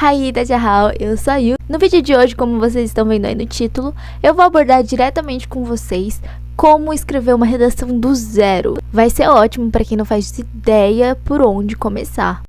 Hi, Dajahao, eu sou a Yu. No vídeo de hoje, como vocês estão vendo aí no título, eu vou abordar diretamente com vocês como escrever uma redação do zero. Vai ser ótimo para quem não faz ideia por onde começar.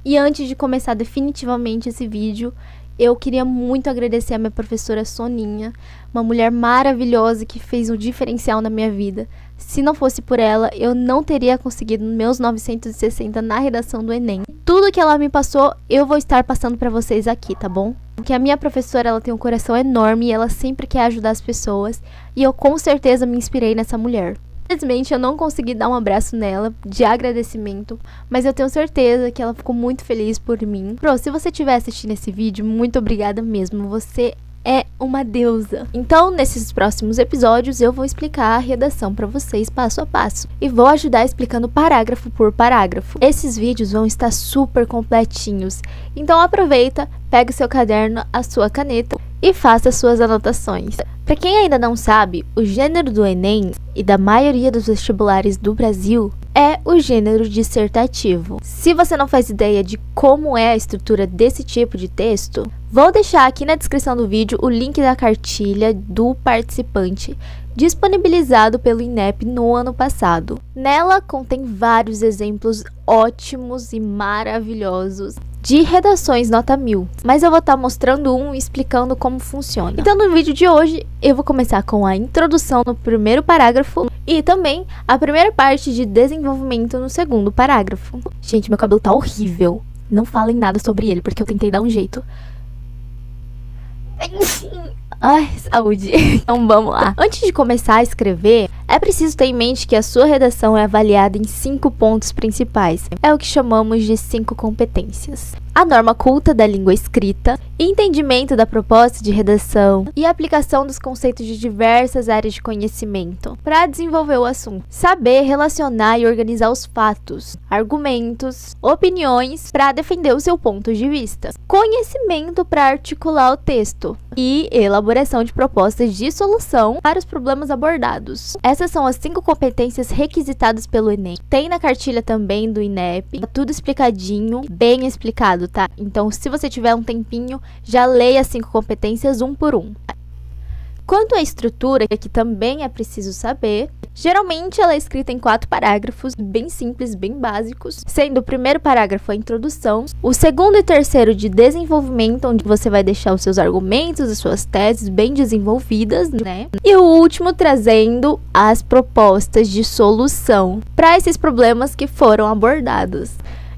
E antes de começar definitivamente esse vídeo, eu queria muito agradecer a minha professora Soninha, uma mulher maravilhosa que fez um diferencial na minha vida. Se não fosse por ela, eu não teria conseguido meus 960 na redação do Enem. Tudo que ela me passou, eu vou estar passando para vocês aqui, tá bom? Porque a minha professora, ela tem um coração enorme e ela sempre quer ajudar as pessoas. E eu com certeza me inspirei nessa mulher. Infelizmente, eu não consegui dar um abraço nela de agradecimento, mas eu tenho certeza que ela ficou muito feliz por mim. Pro, se você estiver assistindo esse vídeo, muito obrigada mesmo, você é uma deusa. Então, nesses próximos episódios, eu vou explicar a redação para vocês passo a passo. E vou ajudar explicando parágrafo por parágrafo. Esses vídeos vão estar super completinhos. Então aproveita, pega o seu caderno, a sua caneta e faça suas anotações. Para quem ainda não sabe, o gênero do Enem e da maioria dos vestibulares do Brasil é o gênero dissertativo. Se você não faz ideia de como é a estrutura desse tipo de texto, vou deixar aqui na descrição do vídeo o link da cartilha do participante disponibilizado pelo INEP no ano passado. Nela contém vários exemplos ótimos e maravilhosos de redações nota 1000, mas eu vou estar mostrando um e explicando como funciona. Então no vídeo de hoje eu vou começar com a introdução no primeiro parágrafo e também a primeira parte de desenvolvimento no segundo parágrafo. Gente, meu cabelo tá horrível, não falem nada sobre ele porque eu tentei dar um jeito. Ai, saúde. Então vamos lá. Antes de começar a escrever, é preciso ter em mente que a sua redação é avaliada em 5 pontos principais. É o que chamamos de 5 competências. A norma culta da língua escrita, entendimento da proposta de redação e aplicação dos conceitos de diversas áreas de conhecimento para desenvolver o assunto. Saber relacionar e organizar os fatos, argumentos, opiniões para defender o seu ponto de vista. Conhecimento para articular o texto e elaboração de propostas de solução para os problemas abordados. Essas são as 5 competências requisitadas pelo Enem. Tem na cartilha também do INEP, tá tudo explicadinho, bem explicado, tá? Então, se você tiver um tempinho, já leia as 5 competências um por um. Quanto à estrutura, que também é preciso saber, geralmente ela é escrita em 4 parágrafos, bem simples, bem básicos, sendo o primeiro parágrafo a introdução, o segundo e terceiro de desenvolvimento, onde você vai deixar os seus argumentos, as suas teses bem desenvolvidas, né? E o último trazendo as propostas de solução para esses problemas que foram abordados.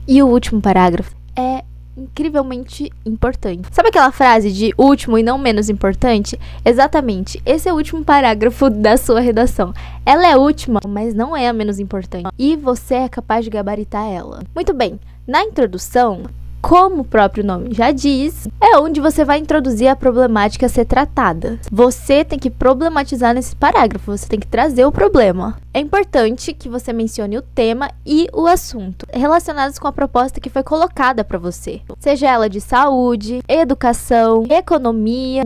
E o último parágrafo é incrivelmente importante. Sabe aquela frase de último e não menos importante? Exatamente, esse é o último parágrafo da sua redação. Ela é última, mas não é a menos importante. E você é capaz de gabaritar ela. Muito bem, na introdução, como o próprio nome já diz, é onde você vai introduzir a problemática a ser tratada. Você tem que problematizar nesse parágrafo, você tem que trazer o problema. É importante que você mencione o tema e o assunto relacionados com a proposta que foi colocada para você. Seja ela de saúde, educação, economia,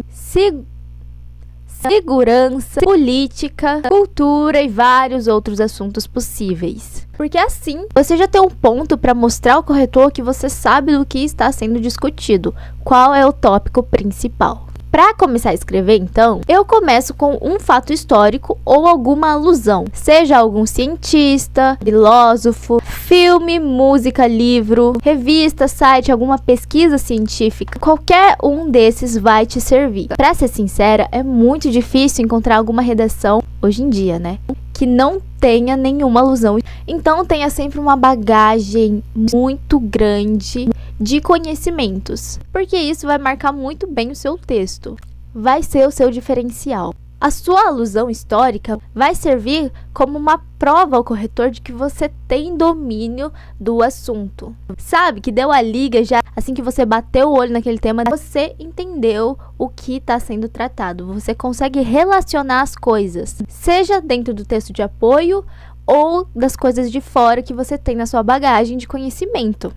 segurança, política, cultura e vários outros assuntos possíveis. Porque assim, você já tem um ponto para mostrar ao corretor que você sabe do que está sendo discutido, qual é o tópico principal. Para começar a escrever, então, eu começo com um fato histórico ou alguma alusão, seja algum cientista, filósofo, filme, música, livro, revista, site, alguma pesquisa científica. Qualquer um desses vai te servir. Para ser sincera, é muito difícil encontrar alguma redação, hoje em dia, né, que não tenha nenhuma alusão. Então tenha sempre uma bagagem muito grande de conhecimentos, porque isso vai marcar muito bem o seu texto. Vai ser o seu diferencial. A sua alusão histórica vai servir como uma prova ao corretor de que você tem domínio do assunto. Sabe, que deu a liga já, assim que você bateu o olho naquele tema, você entendeu o que está sendo tratado. Você consegue relacionar as coisas, seja dentro do texto de apoio ou das coisas de fora que você tem na sua bagagem de conhecimento.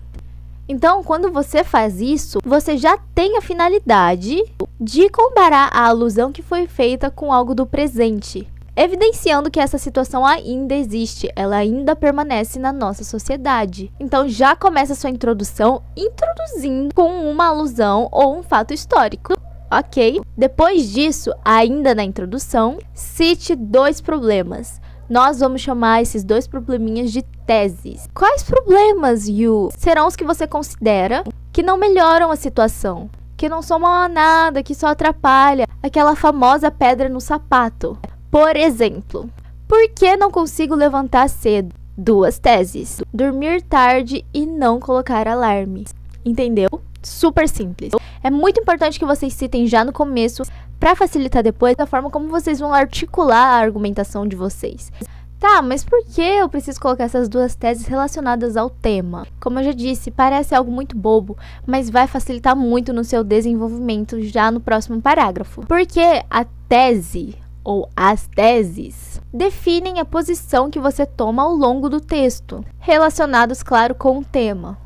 Então, quando você faz isso, você já tem a finalidade de comparar a alusão que foi feita com algo do presente, evidenciando que essa situação ainda existe, ela ainda permanece na nossa sociedade. Então, já começa a sua introdução introduzindo com uma alusão ou um fato histórico. Ok? Depois disso, ainda na introdução, cite 2 problemas. Nós vamos chamar esses 2 probleminhas de teses. Quais problemas, Yu? Serão os que você considera que não melhoram a situação, que não somam a nada, que só atrapalha, aquela famosa pedra no sapato. Por exemplo, por que não consigo levantar cedo? 2 teses. Dormir tarde e não colocar alarme. Entendeu? Super simples. É muito importante que vocês citem já no começo para facilitar depois a forma como vocês vão articular a argumentação de vocês. Tá, mas por que eu preciso colocar essas 2 teses relacionadas ao tema? Como eu já disse, parece algo muito bobo, mas vai facilitar muito no seu desenvolvimento já no próximo parágrafo. Porque a tese ou as teses definem a posição que você toma ao longo do texto, relacionados, claro, com o tema.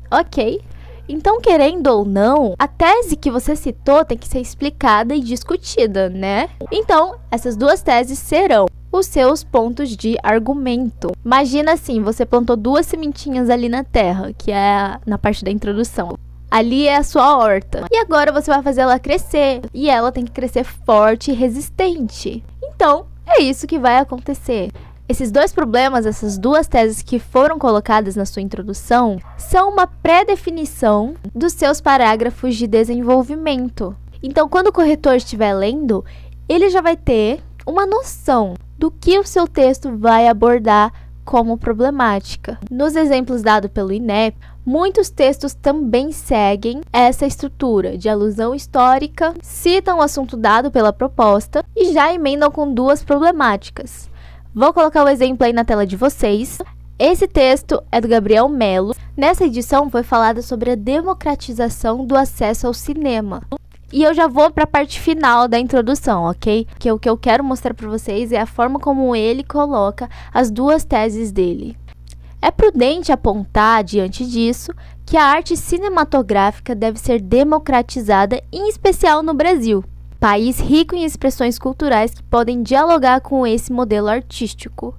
Ok? Então, querendo ou não, a tese que você citou tem que ser explicada e discutida, né? Então, essas 2 teses serão os seus pontos de argumento. Imagina assim, você plantou 2 sementinhas ali na terra, que é na parte da introdução. Ali é a sua horta. E agora você vai fazer ela crescer. E ela tem que crescer forte e resistente. Então, é isso que vai acontecer. Esses 2 problemas, essas 2 teses que foram colocadas na sua introdução, são uma pré-definição dos seus parágrafos de desenvolvimento. Então, quando o corretor estiver lendo, ele já vai ter uma noção do que o seu texto vai abordar como problemática. Nos exemplos dados pelo INEP, muitos textos também seguem essa estrutura de alusão histórica, citam o assunto dado pela proposta e já emendam com 2 problemáticas. Vou colocar o exemplo aí na tela de vocês. Esse texto é do Gabriel Melo. Nessa edição foi falada sobre a democratização do acesso ao cinema. E eu já vou para a parte final da introdução, ok? Que o que eu quero mostrar para vocês é a forma como ele coloca as 2 teses dele. É prudente apontar, diante disso, que a arte cinematográfica deve ser democratizada, em especial no Brasil, país rico em expressões culturais que podem dialogar com esse modelo artístico.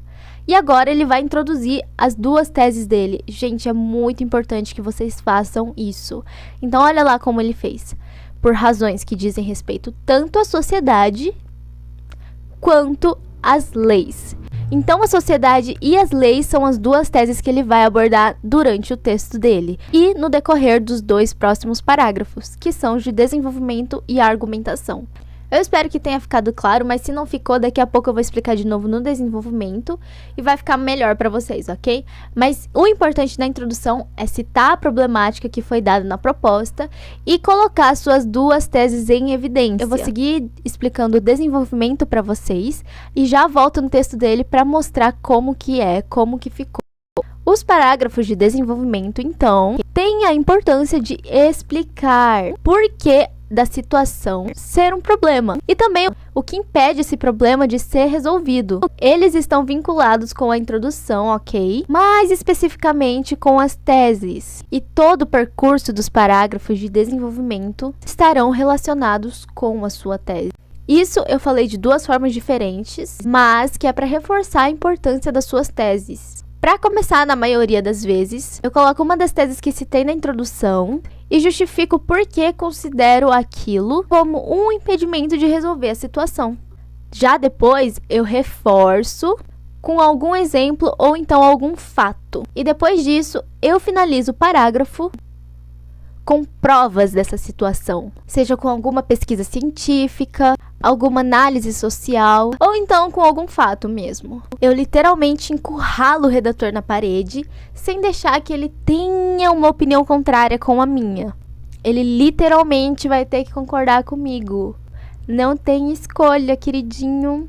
E agora ele vai introduzir as 2 teses dele. Gente, é muito importante que vocês façam isso. Então, olha lá como ele fez. Por razões que dizem respeito tanto à sociedade quanto às leis. Então, a sociedade e as leis são as 2 teses que ele vai abordar durante o texto dele e no decorrer dos 2 próximos parágrafos, que são de desenvolvimento e argumentação. Eu espero que tenha ficado claro, mas se não ficou, daqui a pouco eu vou explicar de novo no desenvolvimento e vai ficar melhor para vocês, ok? Mas o importante da introdução é citar a problemática que foi dada na proposta e colocar suas 2 teses em evidência. Eu vou seguir explicando o desenvolvimento para vocês e já volto no texto dele para mostrar como que ficou. Os parágrafos de desenvolvimento, então, têm a importância de explicar por que da situação ser um problema e também o que impede esse problema de ser resolvido. Eles estão vinculados com a introdução, ok? Mais especificamente com as teses. E todo o percurso dos parágrafos de desenvolvimento estarão relacionados com a sua tese. Isso eu falei de 2 formas diferentes, mas que é para reforçar a importância das suas teses. Para começar, na maioria das vezes, eu coloco uma das teses que citei na introdução e justifico por que considero aquilo como um impedimento de resolver a situação. Já depois, eu reforço com algum exemplo ou então algum fato. E depois disso, eu finalizo o parágrafo com provas dessa situação, seja com alguma pesquisa científica, alguma análise social ou então com algum fato mesmo. Eu literalmente encurralo o redator na parede sem deixar que ele tenha uma opinião contrária com a minha. Ele literalmente vai ter que concordar comigo. Não tem escolha, queridinho.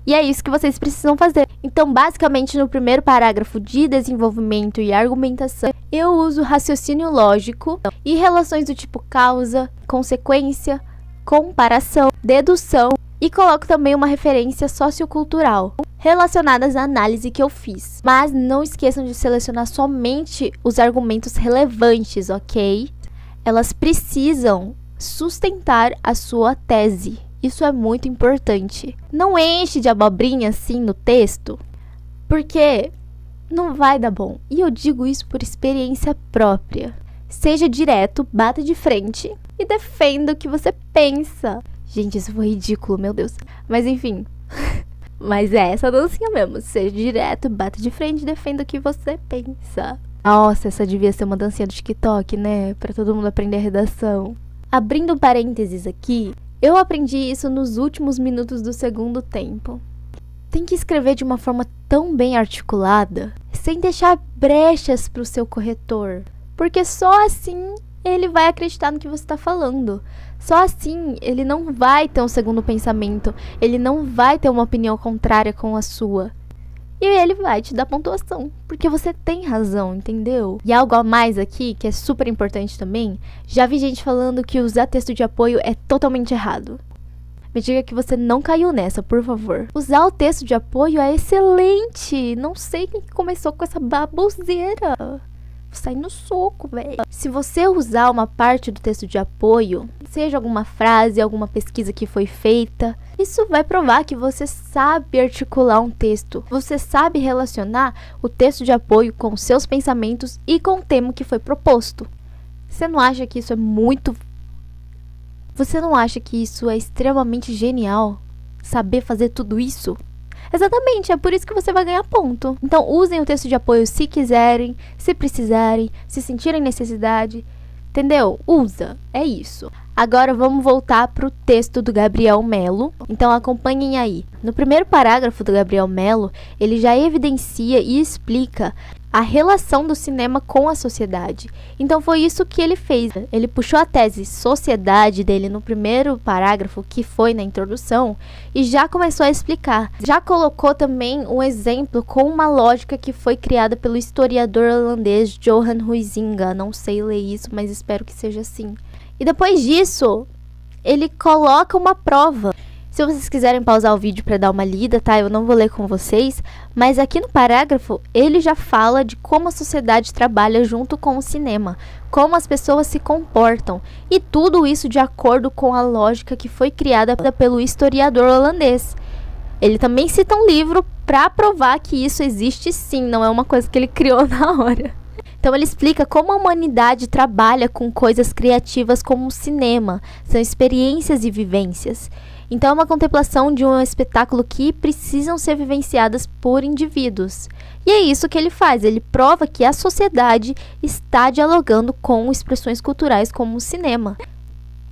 E é isso que vocês precisam fazer. Então, basicamente, no primeiro parágrafo de desenvolvimento e argumentação, eu uso raciocínio lógico e relações do tipo causa, consequência, comparação, dedução E coloco também uma referência sociocultural relacionadas à análise que eu fiz. Mas não esqueçam de selecionar somente os argumentos relevantes, ok? Elas precisam sustentar a sua tese. Isso é muito importante. Não enche de abobrinha assim no texto, porque não vai dar bom. E eu digo isso por experiência própria. Seja direto, bata de frente e defenda o que você pensa. Gente, isso foi ridículo, meu Deus. Mas enfim. Mas é essa dancinha mesmo. Seja direto, bata de frente e defenda o que você pensa. Nossa, essa devia ser uma dancinha do TikTok, né? Pra todo mundo aprender a redação. Abrindo parênteses aqui, eu aprendi isso nos últimos minutos do segundo tempo. Tem que escrever de uma forma tão bem articulada, sem deixar brechas pro seu corretor. Porque só assim ele vai acreditar no que você está falando. Só assim ele não vai ter um segundo pensamento. Ele não vai ter uma opinião contrária com a sua. E ele vai te dar pontuação, porque você tem razão, entendeu? E algo a mais aqui, que é super importante também, já vi gente falando que usar texto de apoio é totalmente errado. Me diga que você não caiu nessa, por favor. Usar o texto de apoio é excelente. Não sei quem começou com essa baboseira. Vou sair no soco, velho. Se você usar uma parte do texto de apoio, seja alguma frase, alguma pesquisa que foi feita, isso vai provar que você sabe articular um texto. Você sabe relacionar o texto de apoio com os seus pensamentos e com o tema que foi proposto. Você não acha que isso é muito... Você não acha que isso é extremamente genial? Saber fazer tudo isso? Exatamente, é por isso que você vai ganhar ponto. Então usem o texto de apoio se quiserem, se precisarem, se sentirem necessidade. Entendeu? Usa, é isso. Agora vamos voltar para o texto do Gabriel Melo. Então acompanhem aí. No primeiro parágrafo do Gabriel Melo, ele já evidencia e explica a relação do cinema com a sociedade. Então foi isso que ele fez. Ele puxou a tese sociedade dele no primeiro parágrafo, que foi na introdução, e já começou a explicar. Já colocou também um exemplo com uma lógica que foi criada pelo historiador holandês Johan Huizinga. Não sei ler isso, mas espero que seja assim. E depois disso, ele coloca uma prova. Se vocês quiserem pausar o vídeo para dar uma lida, tá? Eu não vou ler com vocês, mas aqui no parágrafo ele já fala de como a sociedade trabalha junto com o cinema, como as pessoas se comportam, e tudo isso de acordo com a lógica que foi criada pelo historiador holandês. Ele também cita um livro para provar que isso existe sim, não é uma coisa que ele criou na hora. Então ele explica como a humanidade trabalha com coisas criativas como o cinema, são experiências e vivências. Então é uma contemplação de um espetáculo que precisam ser vivenciadas por indivíduos. E é isso que ele faz, ele prova que a sociedade está dialogando com expressões culturais como o cinema.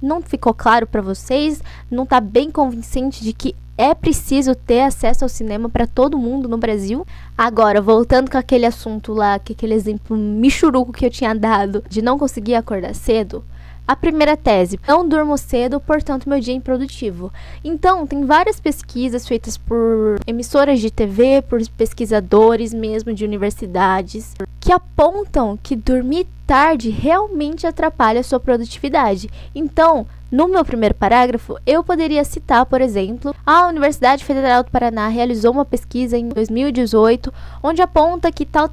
Não ficou claro para vocês? Não está bem convincente de que é preciso ter acesso ao cinema para todo mundo no Brasil? Agora, voltando com aquele assunto lá, que aquele exemplo michuruco que eu tinha dado de não conseguir acordar cedo, a primeira tese, não durmo cedo, portanto meu dia é improdutivo. Então, tem várias pesquisas feitas por emissoras de TV, por pesquisadores mesmo de universidades, que apontam que dormir tarde realmente atrapalha a sua produtividade. Então, no meu primeiro parágrafo, eu poderia citar, por exemplo, a Universidade Federal do Paraná realizou uma pesquisa em 2018, onde aponta que tal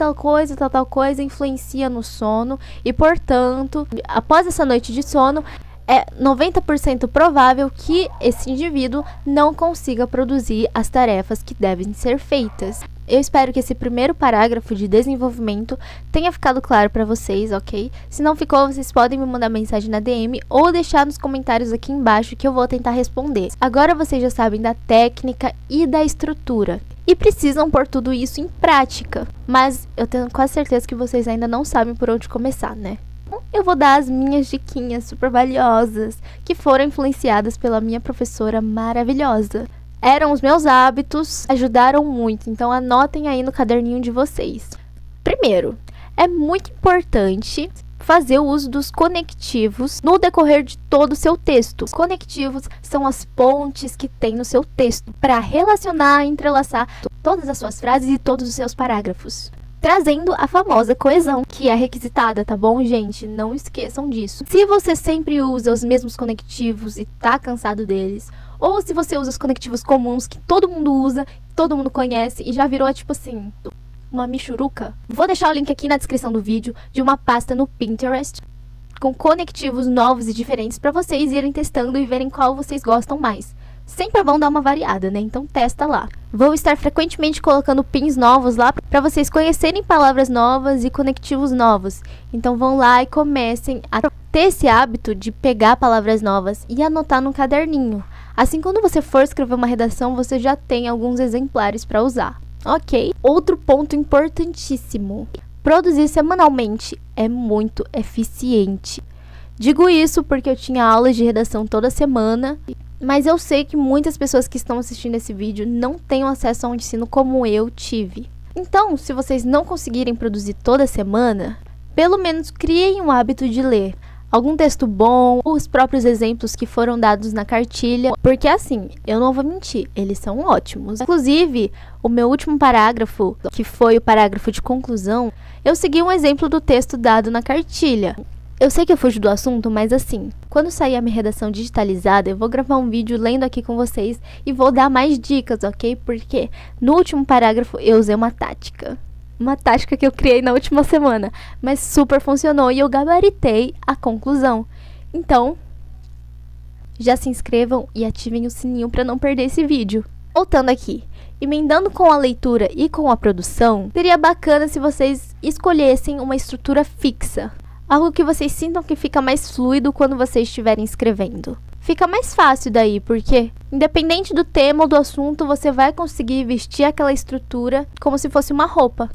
coisa influencia no sono e, portanto, após essa noite de sono, é 90% provável que esse indivíduo não consiga produzir as tarefas que devem ser feitas. Eu espero que esse primeiro parágrafo de desenvolvimento tenha ficado claro para vocês, ok? Se não ficou, vocês podem me mandar mensagem na DM ou deixar nos comentários aqui embaixo que eu vou tentar responder. Agora vocês já sabem da técnica e da estrutura e precisam pôr tudo isso em prática, mas eu tenho quase certeza que vocês ainda não sabem por onde começar, né? Eu vou dar as minhas diquinhas super valiosas que foram influenciadas pela minha professora maravilhosa. Eram os meus hábitos, ajudaram muito, então anotem aí no caderninho de vocês. Primeiro, é muito importante fazer o uso dos conectivos no decorrer de todo o seu texto. Os conectivos são as pontes que tem no seu texto para relacionar, entrelaçar todas as suas frases e todos os seus parágrafos, trazendo a famosa coesão, que é requisitada, tá bom, gente? Não esqueçam disso. Se você sempre usa os mesmos conectivos e tá cansado deles, ou se você usa os conectivos comuns que todo mundo usa, todo mundo conhece e já virou tipo assim, uma michuruca. Vou deixar o link aqui na descrição do vídeo de uma pasta no Pinterest com conectivos novos e diferentes para vocês irem testando e verem qual vocês gostam mais. Sempre é bom dar uma variada, né? Então testa lá. Vou estar frequentemente colocando pins novos lá para vocês conhecerem palavras novas e conectivos novos. Então vão lá e comecem a ter esse hábito de pegar palavras novas e anotar num caderninho. Assim, quando você for escrever uma redação, você já tem alguns exemplares para usar. Ok? Outro ponto importantíssimo. Produzir semanalmente é muito eficiente. Digo isso porque eu tinha aulas de redação toda semana, mas eu sei que muitas pessoas que estão assistindo esse vídeo não têm acesso ao ensino como eu tive. Então, se vocês não conseguirem produzir toda semana, pelo menos criem um hábito de ler algum texto bom, ou os próprios exemplos que foram dados na cartilha, porque assim, eu não vou mentir, eles são ótimos. Inclusive, o meu último parágrafo, que foi o parágrafo de conclusão, eu segui um exemplo do texto dado na cartilha. Eu sei que eu fujo do assunto, mas assim, quando sair a minha redação digitalizada, eu vou gravar um vídeo lendo aqui com vocês e vou dar mais dicas, ok? Porque no último parágrafo eu usei uma tática. Uma tática que eu criei na última semana, mas super funcionou e eu gabaritei a conclusão. Então, já se inscrevam e ativem o sininho para não perder esse vídeo. Voltando aqui, emendando com a leitura e com a produção, seria bacana se vocês escolhessem uma estrutura fixa. Algo que vocês sintam que fica mais fluido quando vocês estiverem escrevendo. Fica mais fácil daí, porque independente do tema ou do assunto, você vai conseguir vestir aquela estrutura como se fosse uma roupa.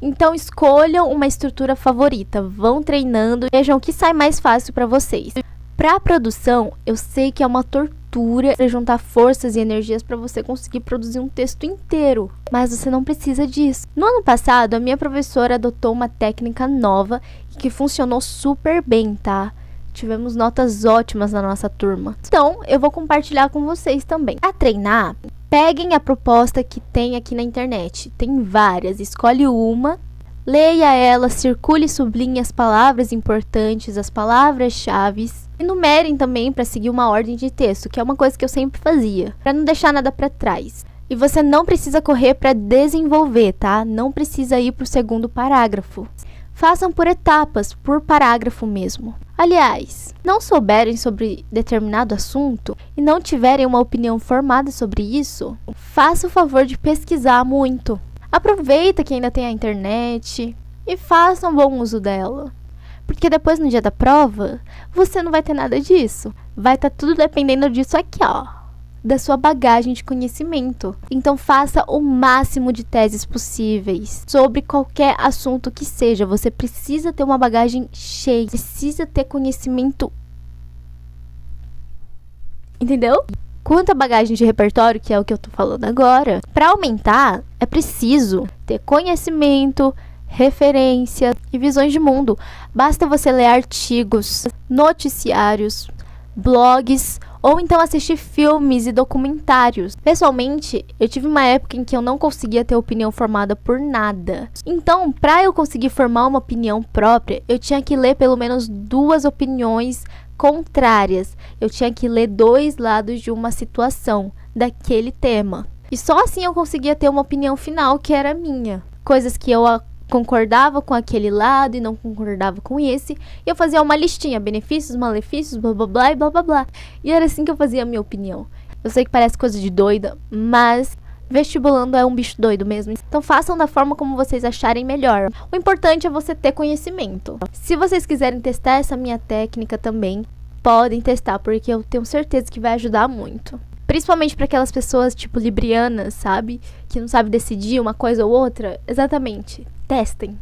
Então escolham uma estrutura favorita, vão treinando, vejam o que sai mais fácil para vocês. Para a produção, eu sei que é uma tortura juntar forças e energias para você conseguir produzir um texto inteiro, mas você não precisa disso. No ano passado, a minha professora adotou uma técnica nova e que funcionou super bem, tá? Tivemos notas ótimas na nossa turma. Então, eu vou compartilhar com vocês também. Para treinar, peguem a proposta que tem aqui na internet. Tem várias, escolhe uma, leia ela, circule e sublinhe as palavras importantes, as palavras-chave. Enumerem também para seguir uma ordem de texto, que é uma coisa que eu sempre fazia, para não deixar nada para trás. E você não precisa correr para desenvolver, tá? Não precisa ir para o segundo parágrafo. Façam por etapas, por parágrafo mesmo. Aliás, não souberem sobre determinado assunto e não tiverem uma opinião formada sobre isso, faça o favor de pesquisar muito. Aproveita que ainda tem a internet e faça um bom uso dela. Porque depois no dia da prova, você não vai ter nada disso. Vai estar tudo dependendo disso aqui, ó. Da sua bagagem de conhecimento. Então faça o máximo de teses possíveis sobre qualquer assunto que seja. Você precisa ter uma bagagem cheia, precisa ter conhecimento. Entendeu? Quanto à bagagem de repertório, que é o que eu tô falando agora, para aumentar é preciso ter conhecimento, referência e visões de mundo. Basta você ler artigos, noticiários, blogs ou então assistir filmes e documentários. Pessoalmente, eu tive uma época em que eu não conseguia ter opinião formada por nada. Então, para eu conseguir formar uma opinião própria, eu tinha que ler pelo menos 2 opiniões contrárias. Eu tinha que ler 2 lados de uma situação, daquele tema. E só assim eu conseguia ter uma opinião final que era minha. Coisas que eu concordava com aquele lado e não concordava com esse. E eu fazia uma listinha, benefícios, malefícios, blá blá blá e blá blá blá. E era assim que eu fazia a minha opinião. Eu sei que parece coisa de doida, mas vestibulando é um bicho doido mesmo. Então façam da forma como vocês acharem melhor. O importante é você ter conhecimento. Se vocês quiserem testar essa minha técnica também, podem testar, porque eu tenho certeza que vai ajudar muito. Principalmente para aquelas pessoas tipo librianas, sabe? Que não sabe decidir uma coisa ou outra. Exatamente. Testem.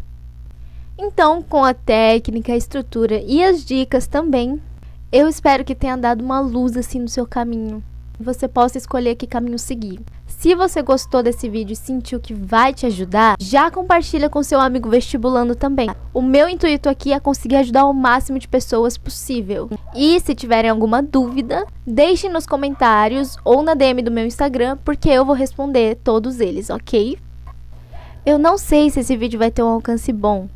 Então, com a técnica, a estrutura e as dicas também, eu espero que tenha dado uma luz assim no seu caminho. E você possa escolher que caminho seguir. Se você gostou desse vídeo e sentiu que vai te ajudar, já compartilha com seu amigo vestibulando também. O meu intuito aqui é conseguir ajudar o máximo de pessoas possível. E se tiverem alguma dúvida, deixem nos comentários ou na DM do meu Instagram, porque eu vou responder todos eles, ok? Eu não sei se esse vídeo vai ter um alcance bom,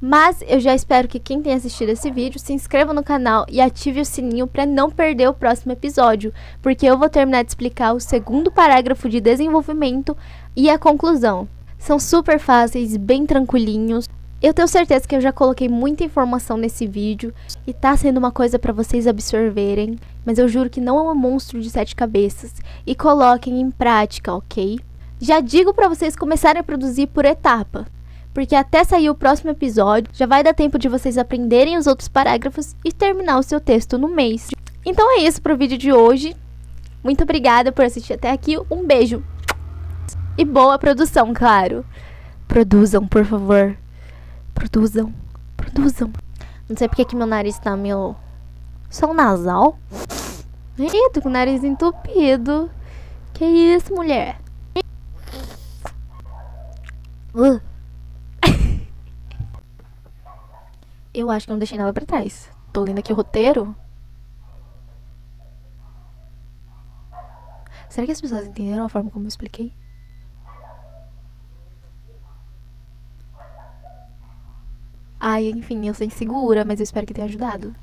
Mas eu já espero que quem tenha assistido esse vídeo se inscreva no canal e ative o sininho para não perder o próximo episódio, porque eu vou terminar de explicar o segundo parágrafo de desenvolvimento e a conclusão. São super fáceis, bem tranquilinhos. Eu tenho certeza que eu já coloquei muita informação nesse vídeo e tá sendo uma coisa para vocês absorverem, mas eu juro que não é um monstro de 7 cabeças e coloquem em prática, ok? Já digo para vocês começarem a produzir por etapa, porque até sair o próximo episódio já vai dar tempo de vocês aprenderem os outros parágrafos e terminar o seu texto no mês. Então é isso pro vídeo de hoje. Muito obrigada por assistir até aqui. Um beijo. E boa produção, claro. Produzam, por favor. Produzam. Produzam. Não sei porque que meu nariz tá meio... Só um nasal? Ih, tô com o nariz entupido. Que isso, mulher? Eu acho que não deixei nada pra trás. Tô lendo aqui o roteiro. Será que as pessoas entenderam a forma como eu expliquei? Ai, enfim, eu sou insegura, mas eu espero que tenha ajudado.